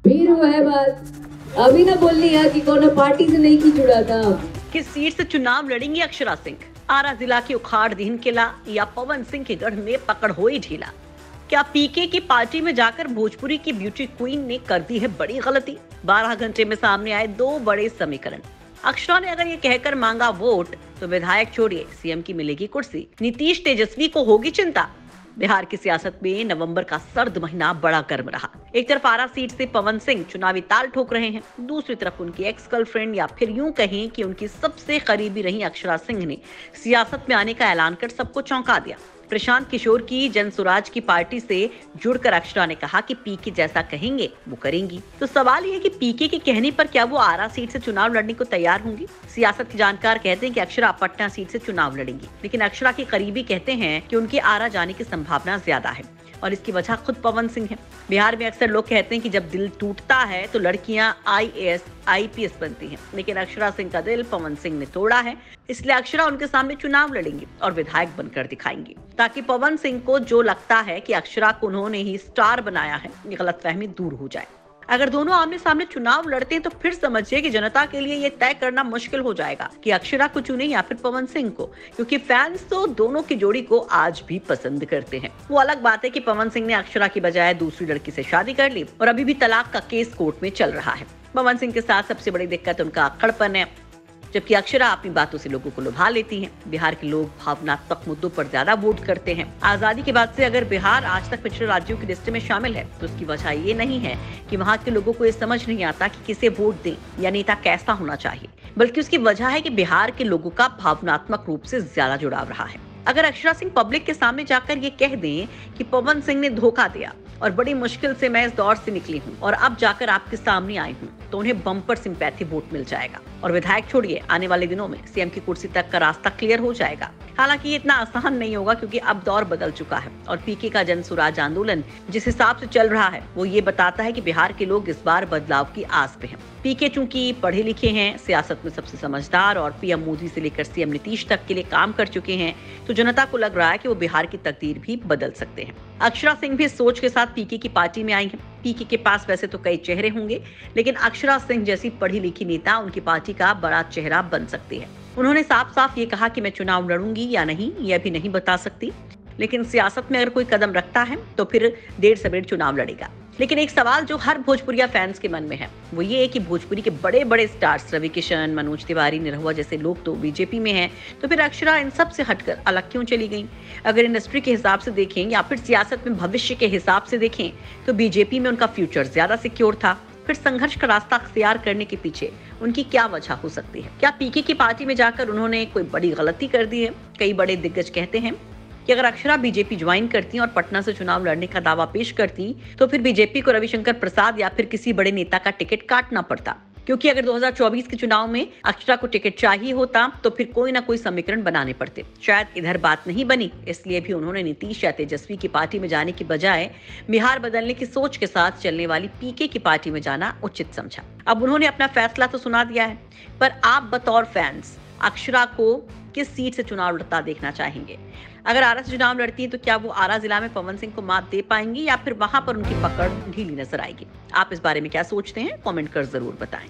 फिर हुआ है बात। अभी ना बोल रही है कि कौन पार्टी से नहीं जुड़ा था। किस सीट से चुनाव लड़ेंगी अक्षरा सिंह? आरा जिला के उखाड़दीन किला या पवन सिंह के गढ़ में पकड़ हुई ढीला? क्या पीके की पार्टी में जाकर भोजपुरी की ब्यूटी क्वीन ने कर दी है बड़ी गलती? 12 घंटे में सामने आए दो बड़े समीकरण। अक्षरा ने अगर ये कहकर मांगा वोट तो विधायक छोड़िए सीएम की मिलेगी कुर्सी। नीतीश तेजस्वी को होगी चिंता। बिहार की सियासत में नवंबर का सर्द महीना बड़ा गर्म रहा। एक तरफ आरा सीट से पवन सिंह चुनावी ताल ठोक रहे हैं, दूसरी तरफ उनकी एक्स गर्लफ्रेंड या फिर यूं कहें कि उनकी सबसे करीबी रही अक्षरा सिंह ने सियासत में आने का ऐलान कर सबको चौंका दिया। प्रशांत किशोर की जन स्वराज की पार्टी से जुड़कर अक्षरा ने कहा कि पीके जैसा कहेंगे वो करेंगी। तो सवाल ये है कि पीके के कहने पर क्या वो आरा सीट से चुनाव लड़ने को तैयार होंगी? सियासत के जानकार कहते हैं कि अक्षरा पटना सीट से चुनाव लड़ेंगी, लेकिन अक्षरा के करीबी कहते हैं कि उनके आरा जाने की संभावना ज्यादा है और इसकी वजह खुद पवन सिंह है। बिहार में अक्सर लोग कहते हैं कि जब दिल टूटता है तो लड़कियां आईएएस आईपीएस बनती हैं, लेकिन अक्षरा सिंह का दिल पवन सिंह ने तोड़ा है, इसलिए अक्षरा उनके सामने चुनाव लड़ेंगी और विधायक बनकर दिखाएंगी, ताकि पवन सिंह को जो लगता है कि अक्षरा को उन्होंने ही स्टार बनाया है, ये गलतफहमी दूर हो जाए। अगर दोनों आमने सामने चुनाव लड़ते हैं तो फिर समझिए कि जनता के लिए ये तय करना मुश्किल हो जाएगा कि अक्षरा को चुने या फिर पवन सिंह को, क्योंकि फैंस तो दोनों की जोड़ी को आज भी पसंद करते हैं। वो अलग बात है कि पवन सिंह ने अक्षरा की बजाय दूसरी लड़की से शादी कर ली और अभी भी तलाक का केस कोर्ट में चल रहा है। पवन सिंह के साथ सबसे बड़ी दिक्कत उनका अक्खड़पन है, जबकि अक्षरा अपनी बातों से लोगों को लुभा लेती हैं। बिहार के लोग भावनात्मक मुद्दों पर ज्यादा वोट करते हैं। आजादी के बाद से अगर बिहार आज तक पिछड़े राज्यों की लिस्ट में शामिल है तो उसकी वजह ये नहीं है कि वहाँ के लोगों को ये समझ नहीं आता कि किसे वोट दें या नेता कैसा होना चाहिए, बल्कि उसकी वजह है कि बिहार के लोगों का भावनात्मक रूप से ज्यादा जुड़ाव रहा है। अगर अक्षरा सिंह पब्लिक के सामने जाकर ये कह दें कि पवन सिंह ने धोखा दिया और बड़ी मुश्किल से मैं इस दौर से निकली हूँ और अब जाकर आपके सामने आई हूँ, तो उन्हें बम्पर सिंपैथी वोट मिल जाएगा और विधायक छोड़िए आने वाले दिनों में सीएम की कुर्सी तक का रास्ता क्लियर हो जाएगा। हालांकि ये इतना आसान नहीं होगा क्योंकि अब दौर बदल चुका है और पीके का जन स्वराज आंदोलन जिस हिसाब से चल रहा है वो ये बताता है कि बिहार के लोग इस बार बदलाव की आस पे हैं। पीके चूंकि पढ़े लिखे हैं, सियासत में सबसे समझदार और पीएम मोदी से लेकर सीएम नीतीश तक के लिए काम कर चुके हैं, तो जनता को लग रहा है कि वो बिहार की तकदीर भी बदल सकते हैं। अक्षरा सिंह भी इस सोच के साथ पीके की पार्टी में आई हैं। पीके के पास वैसे तो कई चेहरे होंगे, लेकिन अक्षरा सिंह जैसी पढ़ी लिखी नेता उनकी पार्टी का बड़ा चेहरा बन सकती है। उन्होंने साफ साफ ये कहा कि मैं चुनाव लड़ूंगी या नहीं ये अभी नहीं बता सकती, लेकिन सियासत में अगर कोई कदम रखता है तो फिर देर सवेर चुनाव लड़ेगा। लेकिन एक सवाल जो हर भोजपुरिया फैंस के मन में है वो ये है कि भोजपुरी के बड़े बड़े स्टार्स रवि किशन, मनोज तिवारी, निरहुआ जैसे लोग तो बीजेपी में हैं, तो फिर अक्षरा इन सब से हटकर अलग क्यों चली गई? अगर इंडस्ट्री के हिसाब से देखें या फिर सियासत में भविष्य के हिसाब से देखें तो बीजेपी में उनका फ्यूचर ज्यादा सिक्योर था। फिर संघर्ष का रास्ता अख्तियार करने के पीछे उनकी क्या वजह हो सकती है? क्या पीके की पार्टी में जाकर उन्होंने कोई बड़ी गलती कर दी है? कई बड़े दिग्गज कहते हैं कि अगर अक्षरा बीजेपी ज्वाइन करती और पटना से चुनाव लड़ने का दावा पेश करती तो फिर बीजेपी को रविशंकर प्रसाद या फिर किसी बड़े नेता का टिकट काटना पड़ता, क्योंकि अगर 2024 के चुनाव में अक्षरा को टिकट चाहिए होता तो फिर कोई ना कोई समीकरण बनाने पड़ते। शायद इधर बात नहीं बनी, इसलिए भी उन्होंने नीतीश या तेजस्वी की पार्टी में जाने की बजाय बिहार बदलने की सोच के साथ चलने वाली पीके की पार्टी में जाना उचित समझा। अब उन्होंने अपना फैसला तो सुना दिया है, पर आप बतौर फैंस अक्षरा को किस सीट से चुनाव लड़ता देखना चाहेंगे? अगर आरा से चुनाव लड़ती है तो क्या वो आरा जिला में पवन सिंह को मात दे पाएंगी या फिर वहां पर उनकी पकड़ ढीली नजर आएगी? आप इस बारे में क्या सोचते हैं? कमेंट कर जरूर बताएं।